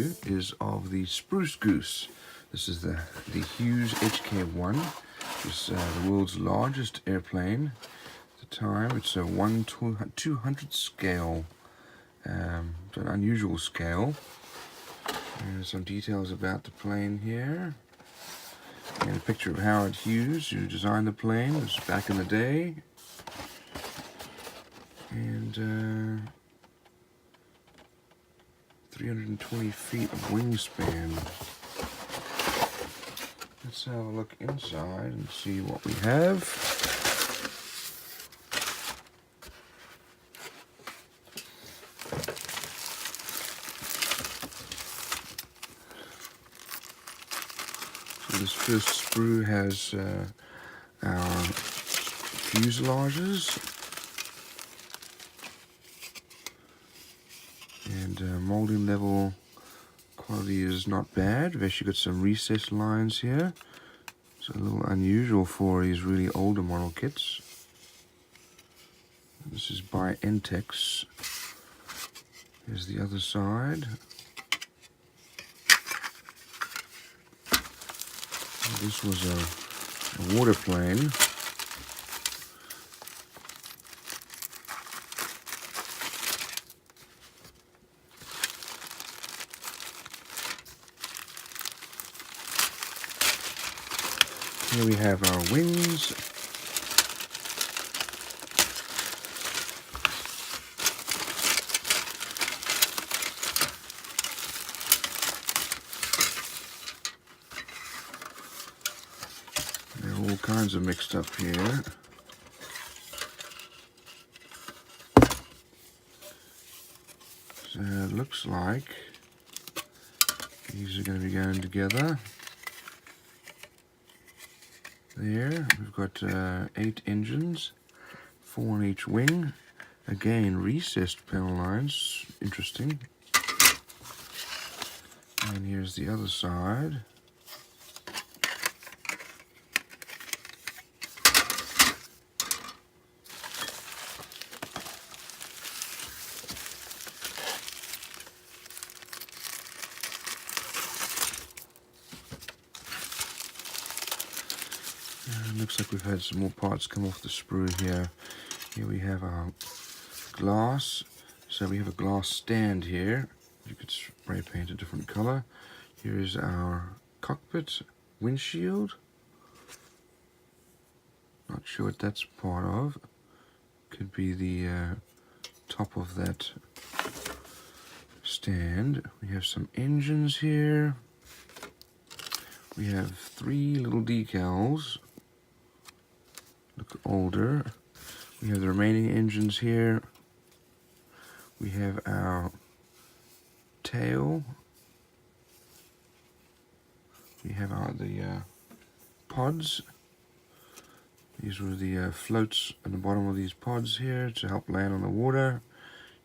you is of the Spruce Goose. This is the huge HK-1. It's the world's largest airplane at the time. It's a 1/200 scale. It's an unusual scale. There's some details about the plane here. And a picture of Howard Hughes, who designed the plane. It was back in the day. And 320 feet of wingspan. Let's have a look inside and see what we have. So this first sprue has our fuselages. And molding level quality is not bad. We've actually got some recessed lines here. It's a little unusual for these really older model kits. This is by Entex. Here's the other side. This was a water plane. Here we have our wings. They're all kinds of mixed up here. So it looks like these are going to be going together. There, we've got 8 engines, 4 on each wing. Again, recessed panel lines, interesting. And here's the other side. Looks like we've had some more parts come off the sprue here. Here we have our glass. So we have a glass stand here. You could spray paint a different color. Here is our cockpit windshield. Not sure what that's part of. Could be the top of that stand. We have some engines here. We have 3 little decals. Look older. We have the remaining engines here. We have our tail. We have the pods. These were the floats at the bottom of these pods here to help land on the water.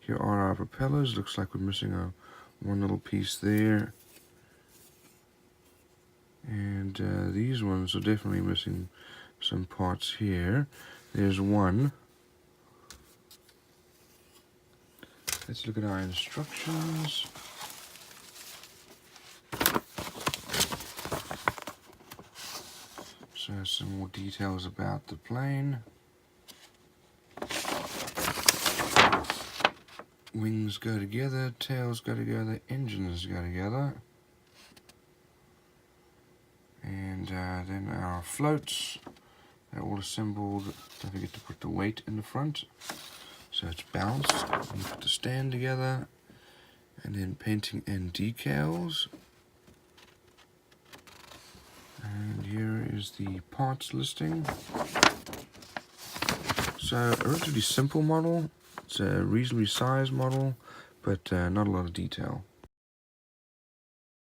Here are our propellers. Looks like we're missing one little piece there. And these ones are definitely missing some parts here. There's one. Let's look at our instructions. So some more details about the plane. Wings go together, tails go together, engines go together. And then our floats. They're all assembled. Don't forget to put the weight in the front, so it's balanced. And put the stand together, and then painting and decals. And here is the parts listing. So a relatively simple model. It's a reasonably sized model, but not a lot of detail.